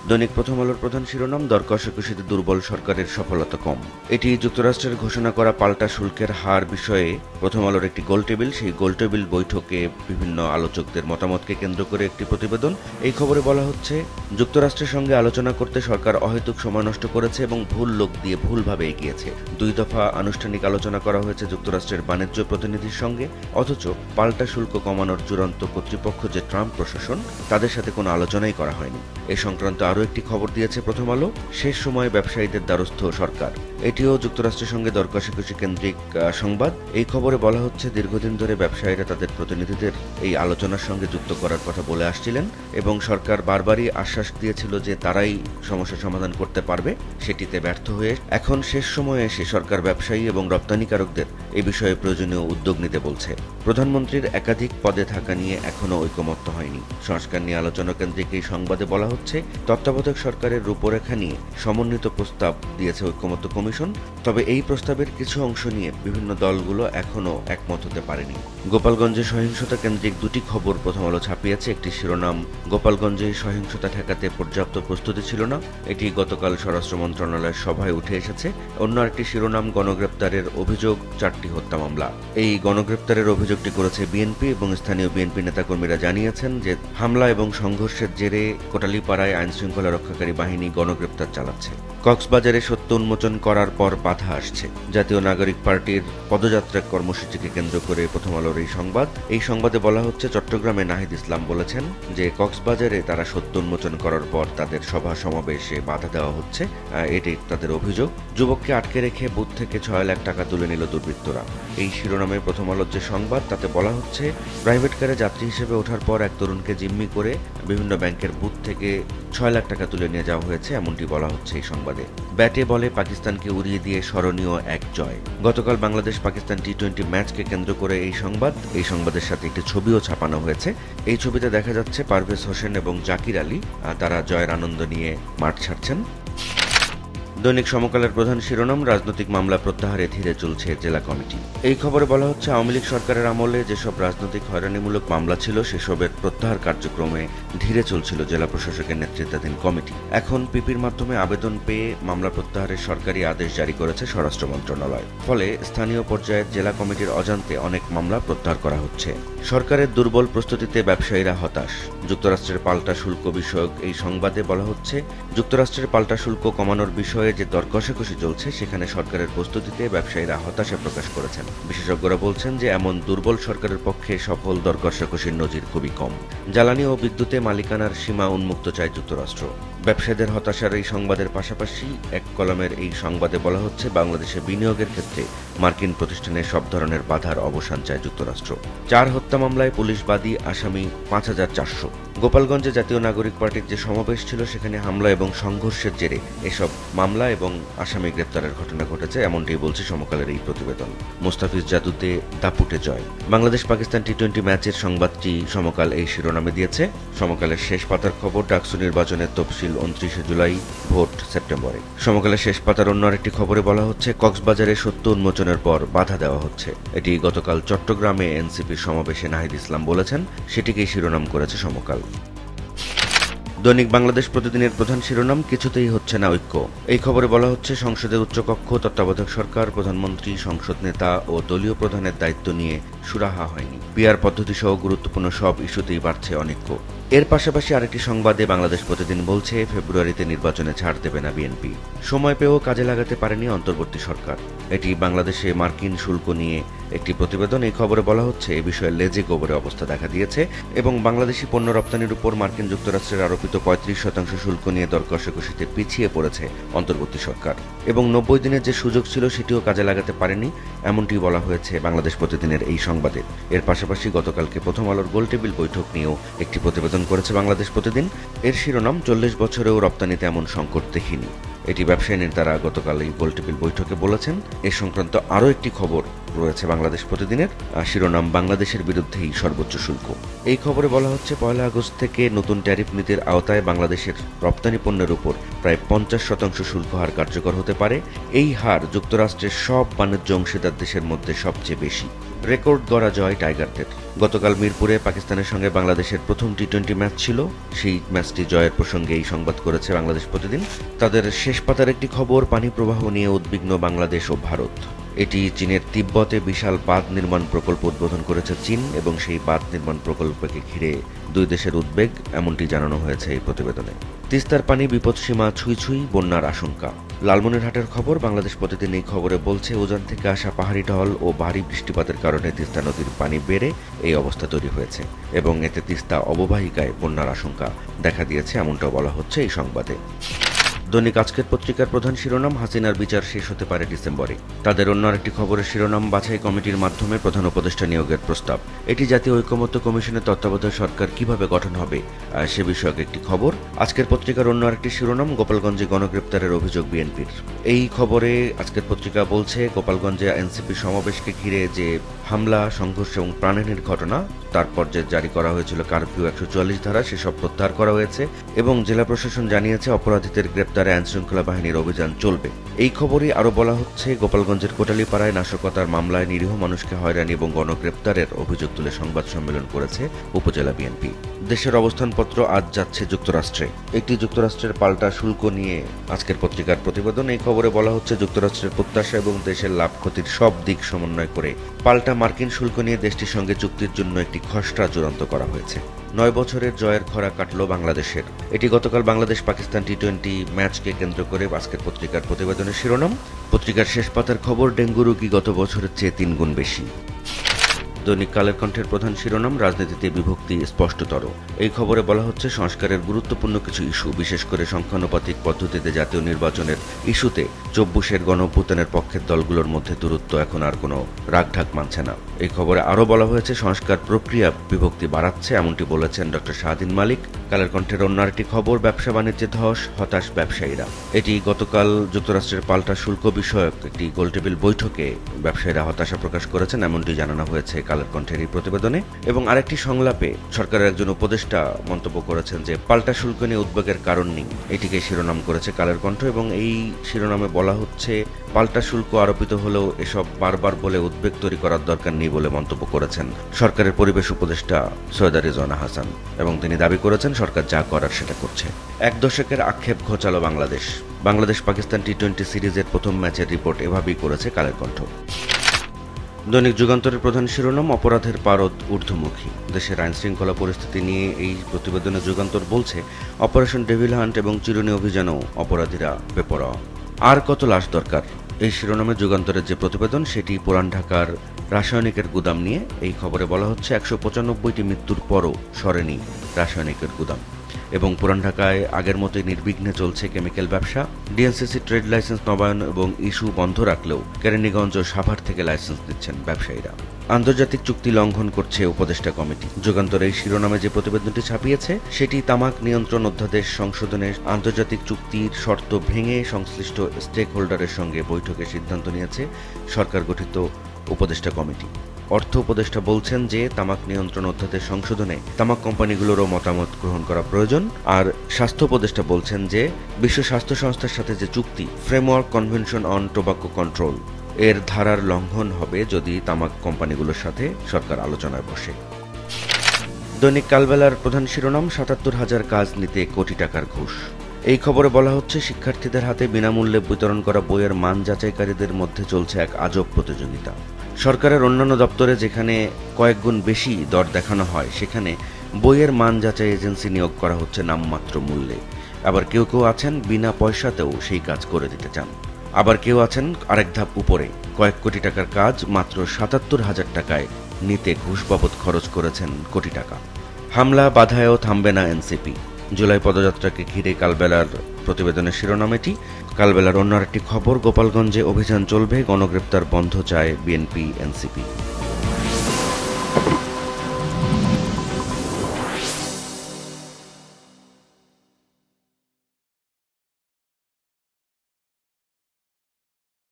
দৈনিক প্রথম আলোর প্রধান শিরোনাম, দর কষাকষিতে দুর্বল সরকারের সফলতা কম। এটি যুক্তরাষ্ট্রের ঘোষণা করা পাল্টা শুল্কের হার বিষয়ে প্রথম আলোর একটি গোলটেবিল। সেই গোলটেবিল বৈঠকে বিভিন্ন আলোচকদের মতামতকে কেন্দ্র করে একটি প্রতিবেদন। এই খবরে বলা হচ্ছে, যুক্তরাষ্ট্রের সঙ্গে আলোচনা করতে সরকার অহেতুক সময় নষ্ট করেছে এবং ভুল লোক দিয়ে ভুলভাবে এগিয়েছে। 2 দফা আনুষ্ঠানিক আলোচনা করা হয়েছে যুক্তরাষ্ট্রের বাণিজ্য প্রতিনিধির সঙ্গে, অথচ পাল্টা শুল্ক কমানোর চূড়ান্ত কর্তৃপক্ষ যে ট্রাম্প প্রশাসন, তাদের সাথে কোনো আলোচনাই করা হয়নি। এ সংক্রান্ত আরও একটি খবর দিয়েছে প্রথম আলো, শেষ সময়ে ব্যবসায়ীদের দ্বারস্থ সরকার। এটিও যুক্তরাষ্ট্রের সঙ্গে দর কষাকষি কেন্দ্রিক সংবাদ। এই খবরে বলা হচ্ছে, দীর্ঘদিন ধরে ব্যবসায়ীরা তাদের প্রতিনিধিদের এই আলোচনার সঙ্গে যুক্ত করার কথা বলে আসছিলেন এবং সরকার বারবারই আশ্বাস দিয়েছিল যে তারাই সমস্যা সমাধান করতে পারবে। সেটিতে ব্যর্থ হয়ে এখন শেষ সময়ে এসে সরকার ব্যবসায়ী এবং রপ্তানিকারকদের এই বিষয়ে প্রয়োজনীয় উদ্যোগ নিতে বলছে। প্রধানমন্ত্রীর একাধিক পদে থাকা নিয়ে এখনও ঐকমত্য হয়নি। সংস্কার নিয়ে আলোচনা কেন্দ্রিক এই সংবাদে বলা হচ্ছে, তত্ত্বাবধায়ক সরকারের রূপরেখা নিয়ে সমন্বিত প্রস্তাব দিয়েছে ঐকমত্য কমিশন, তবে এই প্রস্তাবের কিছু অংশ নিয়ে বিভিন্ন দলগুলো এখনও একমত হতে পারেনি। গোপালগঞ্জে সহিংসতা কেন্দ্রিক 2টি খবর প্রথম আলো ছাপিয়েছে। একটি শিরোনাম, গোপালগঞ্জে সহিংসতা ঠেকাতে পর্যাপ্ত প্রস্তুতি ছিল না, এটি গতকাল স্বরাষ্ট্র মন্ত্রণালয়ের সভায় উঠে এসেছে। অন্য একটি শিরোনাম, গণগ্রেপ্তারের অভিযোগ 4টি হত্যা মামলা। এই গণগ্রেপ্তারের অভিযোগটি করেছে বিএনপি এবং স্থানীয় বিএনপি নেতাকর্মীরা জানিয়েছেন যে হামলা এবং সংঘর্ষের জেরে কোটালীপাড়ায় আইনশৃঙ্খলা রক্ষাকারী বাহিনী গণগ্রেপ্তার চালাচ্ছে। কক্সবাজারে সত্য উন্মোচন করার পর বাধা আসছে। জাতীয় নাগরিক পার্টির পদযাত্রা কর্মসূচিকে কেন্দ্র করে প্রথম আলোর এই সংবাদ। এই সংবাদে বলা হচ্ছে, চট্টগ্রামে নাহিদ ইসলাম বলেছেন যে কক্সবাজারে তারা সত্য উন্মোচন করার পর তাদের সভা সমাবেশে বাধা দেওয়া হচ্ছে, এটি তাদের অভিযোগ। যুবককে আটকে রেখে বুথ থেকে 6 লাখ টাকা তুলে নিল দুর্বৃত্তরা। এই শিরোনামে প্রথম আলোর যে সংবাদ, তাতে বলা হচ্ছে, প্রাইভেট কারে যাত্রী হিসেবে ওঠার পর এক তরুণকে জিম্মি করে বিভিন্ন ব্যাংকের বুথ থেকে 6 লাখ টাকা তুলে নিয়ে যাওয়া হয়েছে, এমনটি বলা হচ্ছে এই সংবাদে। ব্যাটে বলে পাকিস্তানকে উড়িয়ে দিয়ে স্মরণীয় এক জয়। গতকাল বাংলাদেশ পাকিস্তান টি-20 ম্যাচকে কেন্দ্র করে এই সংবাদ। এই সংবাদের সাথে একটি ছবিও ছাপানো হয়েছে। এই ছবিতে দেখা যাচ্ছে পারভেজ হোসেন এবং জাকির আলী, তারা জয়ের আনন্দ নিয়ে মাঠ ছাড়ছেন। দৈনিক সমকালের প্রধান শিরোনাম, রাজনৈতিক মামলা প্রত্যাহারে ধীরে চলছে জেলা কমিটি। এই খবরে বলা হচ্ছে, আওয়ামী লীগ সরকারের আমলে যেসব রাজনৈতিক হয়রানিমূলক মামলা ছিল সেসবের প্রত্যাহার কার্যক্রমে ধীরে চলছিল জেলা প্রশাসকের নেতৃত্বাধীন কমিটি। এখন পিপির মাধ্যমে আবেদন পেয়ে মামলা প্রত্যাহারের সরকারি আদেশ জারি করেছে স্বরাষ্ট্র মন্ত্রণালয়। ফলে স্থানীয় পর্যায়ে জেলা কমিটির অজান্তে অনেক মামলা প্রত্যাহার করা হচ্ছে। সরকারের দুর্বল প্রস্তুতিতে ব্যবসায়ীরা হতাশ। যুক্তরাষ্ট্রের পাল্টা শুল্ক বিষয়ক এই সংবাদে বলা হচ্ছে, যুক্তরাষ্ট্রের পাল্টা শুল্ক কমানোর বিষয়ে যে দর কষাকষি চলছে সেখানে সরকারের প্রস্তুতিতে ব্যবসায়ীরা হতাশা প্রকাশ করেছেন। বিশেষজ্ঞরা বলছেন যে এমন দুর্বল সরকারের পক্ষে সফল দর কষাকষির নজির খুবই কম। জ্বালানি ও বিদ্যুতে মালিকানার সীমা উন্মুক্ত চায় যুক্তরাষ্ট্র। ব্যবসায়ীদের হতাশার এই সংবাদের পাশাপাশি এক কলামের এই সংবাদে বলা হচ্ছে, বাংলাদেশে বিনিয়োগের ক্ষেত্রে মার্কিন প্রতিষ্ঠানে সব ধরনের বাধার অবসান চায় যুক্তরাষ্ট্র। 4 হত্যা মামলায় পুলিশ বাদী, আসামি 5400। গোপালগঞ্জে জাতীয় নাগরিক পার্টির যে সমাবেশ ছিল সেখানে হামলা এবং সংঘর্ষের জেরে এসব মামলা এবং আসামি গ্রেপ্তারের ঘটনা ঘটেছে, এমনটি বলছে সমকালের এই প্রতিবেদন। মুস্তাফিজ জাদুতে দাপুটে জয়। বাংলাদেশ পাকিস্তান টি-20 ম্যাচের সংবাদটি সমকাল এই শিরোনামে দিয়েছে। সমকালের শেষ পাতার খবর, ডাকসু নির্বাচনের তফসিল 29 জুলাই, ভোট সেপ্টেম্বরে। সমকালের শেষ পাতার অন্য আরেকটি খবরে বলা হচ্ছে, কক্সবাজারে সত্য উন্মোচনের পর বাধা দেওয়া হচ্ছে। এটি গতকাল চট্টগ্রামে এনসিপির সমাবেশে নাহিদ ইসলাম বলেছেন, সেটিকেই শিরোনাম করেছে সমকাল। দৈনিক বাংলাদেশ প্রতিদিনের প্রধান শিরোনাম, কিছুতেই হচ্ছে না ঐক্য। এই খবরে বলা হচ্ছে, সংসদের উচ্চকক্ষ, তত্ত্বাবধায়ক সরকার, প্রধানমন্ত্রী, সংসদ নেতা ও দলীয় প্রধানের দায়িত্ব নিয়ে সুরাহা হয়নি। পিআর পদ্ধতি সহ গুরুত্বপূর্ণ সব ইস্যুতেই বাড়ছে অনৈক্য। এর পাশাপাশি আরেকটি সংবাদে বাংলাদেশ প্রতিদিন বলছে, ফেব্রুয়ারিতে নির্বাচনে ছাড় দেবে না বিএনপি। সময় পেয়েও কাজে লাগাতে পারেনি অন্তর্বর্তী সরকার। এটি বাংলাদেশে মার্কিন শুল্ক নিয়ে একটি প্রতিবেদন। এই খবরে বলা হচ্ছে, এ বিষয়ে লেজে গোবরে অবস্থা দেখা দিয়েছে এবং বাংলাদেশি পণ্য রপ্তানির উপর মার্কিন যুক্তরাষ্ট্রের আরোপিত 35% শুল্ক নিয়ে দর কষাকষিতে পিছিয়ে পড়েছে অন্তর্বর্তী সরকার এবং 90 দিনের যে সুযোগ ছিল সেটিও কাজে লাগাতে পারেনি, এমনটি বলা হয়েছে বাংলাদেশ প্রতিদিনের এই সংবাদে। এর পাশাপাশি গতকালকে প্রথম আলোর গোলটেবিল বৈঠক নিয়েও একটি প্রতিবেদন করেছে বাংলাদেশ প্রতিদিন। এর শিরোনাম, 40 বছরেও রপ্তানিতে এমন সংকট দেখিনি। এটি ব্যবসায়ী নেতারা গতকাল এই গোলটেবিল বৈঠকে বলেছেন। এ সংক্রান্ত আরও একটি খবর রয়েছে বাংলাদেশ প্রতিদিনের। শিরোনাম বাংলাদেশের বিরুদ্ধেই সর্বোচ্চ শুল্ক। এই খবরে বলা হচ্ছে 1 আগস্ট থেকে নতুন ট্যারিফ নীতির আওতায় বাংলাদেশের রপ্তানি পণ্যের উপর প্রায় 50% শুল্ক হার কার্যকর হতে পারে। এই হার যুক্তরাষ্ট্রের সব বাণিজ্য অংশীদার দেশের মধ্যে সবচেয়ে বেশি। রেকর্ড গড়া জয় টাইগারদের। গতকাল মিরপুরে পাকিস্তানের সঙ্গে বাংলাদেশের প্রথম টি-20 ম্যাচ ছিল। সেই ম্যাচটি জয়ের প্রসঙ্গে এই সংবাদ করেছে বাংলাদেশ প্রতিদিন। তাদের শেষ পাতার একটি খবর, পানি প্রবাহ নিয়ে উদ্বিগ্ন বাংলাদেশ ও ভারত। এটি চীনের তিব্বতে বিশাল বাঁধ নির্মাণ প্রকল্প উদ্বোধন করেছে চীন, এবং সেই বাঁধ নির্মাণ প্রকল্পকে ঘিরে দুই দেশের উদ্বেগ, এমনটি জানানো হয়েছে এই প্রতিবেদনে। তিস্তার পানি বিপদসীমা ছুঁই ছুঁই, বন্যার আশঙ্কা। লালমনিরহাটের খবর, বাংলাদেশ প্রতিদিন এই খবরে বলছে উজান থেকে আসা পাহাড়ি ঢল ও ভারী বৃষ্টিপাতের কারণে তিস্তা নদীর পানি বেড়ে এই অবস্থা তৈরি হয়েছে, এবং এতে তিস্তা অববাহিকায় বন্যার আশঙ্কা দেখা দিয়েছে, এমনটাও বলা হচ্ছে এই সংবাদে। দৈনিক আজকের পত্রিকার প্রধান শিরোনাম, হাসিনার বিচার শেষ হতে পারে ডিসেম্বরে। তাদের অন্য আরেকটি খবরের শিরোনাম, বাছাই কমিটির মাধ্যমে প্রধান উপদেষ্টা নিয়োগের প্রস্তাব। এটি জাতীয় ঐকমত্য কমিশনের তত্ত্বাবধায়ক সরকার কিভাবে গঠন হবে সে বিষয়ক একটি খবর। আজকের পত্রিকার অন্য আরেকটি শিরোনাম, গোপালগঞ্জে গণগ্রেপ্তারের অভিযোগ বিএনপির। এই খবরে আজকের পত্রিকা বলছে, গোপালগঞ্জে এনসিপি সমাবেশকে ঘিরে যে হামলা, সংঘর্ষ এবং প্রাণহানির ঘটনা, তারপর যে জারি করা হয়েছিল কারফিউ 144 ধারা, সেসব প্রত্যাহার করা হয়েছে, এবং জেলা প্রশাসন জানিয়েছে অপরাধীদের গ্রেপ্তারে আইনশৃঙ্খলা বাহিনীর অভিযান চলবে। এই খবরে আরও বলা হচ্ছে, গোপালগঞ্জের কোটালীপাড়ায় নাশকতার মামলায় নিরীহ মানুষকে হয়রানি এবং গণগ্রেপ্তারের অভিযোগ তুলে সংবাদ সম্মেলন করেছে উপজেলা বিএনপি। দেশের অবস্থানপত্র আজ যাচ্ছে যুক্তরাষ্ট্রে। একটি যুক্তরাষ্ট্রের পাল্টা শুল্ক নিয়ে আজকের পত্রিকার প্রতিবেদন। এই খবরে বলা হচ্ছে, যুক্তরাষ্ট্রের প্রত্যাশা এবং দেশের লাভ ক্ষতির সব দিক সমন্বয় করে পাল্টা মার্কিন শুল্ক নিয়ে দেশটির সঙ্গে চুক্তির জন্য একটি খসড়া চূড়ান্ত করা হয়েছে। 9 বছরের জয়ের খরা কাটল বাংলাদেশের। এটি গতকাল বাংলাদেশ পাকিস্তান টি-20 ম্যাচকে কেন্দ্র করে আজকের পত্রিকার প্রতিবেদনের শিরোনাম। পত্রিকার শেষ পাতার খবর, ডেঙ্গু রোগী গত বছরের চেয়ে 3 গুণ বেশি। দৈনিক কালের কণ্ঠের প্রধান শিরোনাম, রাজনীতিতে বিভক্তি স্পষ্টতর। এই খবরে বলা হচ্ছে, সংস্কারের গুরুত্বপূর্ণ কিছু ইস্যু, বিশেষ করে সংখ্যানুপাতিক পদ্ধতিতে জাতীয় নির্বাচনের ইস্যুতে 24-এর গণঅভ্যুত্থানের পক্ষের দলগুলোর মধ্যে দূরত্ব এখন আর কোনো রাগঢাক মানছে না। এই খবরে আরও বলা হয়েছে, সংস্কার প্রক্রিয়া বিভক্তি বাড়াচ্ছে, এমনটি বলেছেন ডক্টর শাহদিন মালিক। কালের কণ্ঠের অন্য আরেকটি খবর, ব্যবসা বাণিজ্যে ধস, হতাশ ব্যবসায়ীরা। এটি গতকাল যুক্তরাষ্ট্রের পাল্টা শুল্ক বিষয়ক একটি গোলটেবিল বৈঠকে ব্যবসায়ীরা হতাশা প্রকাশ করেছেন, এমনটি জানানো হয়েছে কালের কণ্ঠের এই প্রতিবেদনে। এবং আরেকটি সংলাপে সরকারের একজন উপদেষ্টা মন্তব্য করেছেন যে পাল্টা শুল্ক নিয়ে উদ্বেগের কারণ নেই। এটিকে শিরোনাম করেছে কালের কণ্ঠ, এবং এই শিরোনামে বলা হচ্ছে, পাল্টা শুল্ক আরোপিত হলেও এসব বারবার বলে উদ্বেগ তৈরি করার দরকার নেই বলে মন্তব্য করেছেন সরকারের পরিবেশ উপদেষ্টা সৈয়দা রিজওয়ানা হাসান, এবং তিনি দাবি করেছেন সরকার যা করার সেটা করছে। 1 দশকের আক্ষেপ ঘোচালো বাংলাদেশ। বাংলাদেশ পাকিস্তান টি-20 সিরিজের প্রথম ম্যাচের রিপোর্ট এভাবেই করেছে কালের কণ্ঠ। দৈনিক যুগান্তরের প্রধান শিরোনাম, অপরাধের পারদ ঊর্ধ্বমুখী। দেশের আইনশৃঙ্খলা পরিস্থিতি নিয়ে এই প্রতিবেদনে যুগান্তর বলছে, অপারেশন ডেভিল হান্ট এবং চিরুনি অভিযানেও অপরাধীরা বেপরোয়া। আর কত লাশ দরকার? এই শিরোনামে যুগান্তরের যে প্রতিবেদন, সেটি পুরান ঢাকার রাসায়নিকের গুদাম নিয়ে। এই খবরে বলা হচ্ছে, 195টি মৃত্যুর পরও সরেনি রাসায়নিকের গুদাম, এবং পুরান ঢাকায় আগের মতোই নির্বিঘ্নে চলছে কেমিক্যাল ব্যবসা। ডিএনসিসি ট্রেড লাইসেন্স নবায়ন এবং ইস্যু বন্ধ রাখলেও কেরানীগঞ্জ ও সাভার থেকে লাইসেন্স দিচ্ছেন ব্যবসায়ীরা। আন্তর্জাতিক চুক্তি লঙ্ঘন করছে উপদেষ্টা কমিটি। যুগান্তর এই শিরোনামে যে প্রতিবেদনটি ছাপিয়েছে, সেটি তামাক নিয়ন্ত্রণ অধ্যাদেশ সংশোধনের আন্তর্জাতিক চুক্তির শর্ত ভেঙে সংশ্লিষ্ট স্টেক হোল্ডারের সঙ্গে বৈঠকে সিদ্ধান্ত নিয়েছে সরকার গঠিত উপদেষ্টা কমিটি। অর্থ উপদেষ্টা বলছেন যে তামাক নিয়ন্ত্রণ অধ্যাদেশ সংশোধনে তামাক কোম্পানিগুলোরও মতামত গ্রহণ করা প্রয়োজন। আর স্বাস্থ্য উপদেষ্টা বলছেন যে বিশ্ব স্বাস্থ্য সংস্থার সাথে যে চুক্তি, framework convention on tobacco control, এর ধারার লঙ্ঘন হবে যদি তামাক কোম্পানিগুলোর সাথে সরকার আলোচনায় বসে। দৈনিক কালবেলার প্রধান শিরোনাম, 77,000 কাজ নিতে কোটি টাকার ঘুষ। এই খবরে বলা হচ্ছে, শিক্ষার্থীদের হাতে বিনামূল্যে বিতরণ করা বইয়ের মান যাচাইকারীদের মধ্যে চলছে এক আজব প্রতিযোগিতা। সরকারের অন্যান্য দপ্তরে যেখানে কয়েক গুণ বেশি দর দেখানো হয়, সেখানে বইয়ের মান যাচাই এজেন্সি নিয়োগ করা হচ্ছে নামমাত্র মূল্যে। আবার কেউ কেউ আছেন বিনা পয়সাতেও সেই কাজ করে দিতে চান। আবার কেউ আছেন আরেক ধাপ উপরে, কয়েক কোটি টাকার কাজ মাত্র 77,000 টাকায় নিতে ঘুষ বাবদ খরচ করেছেন কোটি টাকা। হামলা বাধায়ও থামবে না এনসিপি। জুলাই পদযাত্রাকে ঘিরে কালবেলার প্রতিবেদনের শিরোনাম এটি। কালবেলার অন্য আরেকটি খবর, গোপালগঞ্জে অভিযান চলবে, গণগ্রেপ্তার বন্ধ চায় বিএনপি এনসিপি।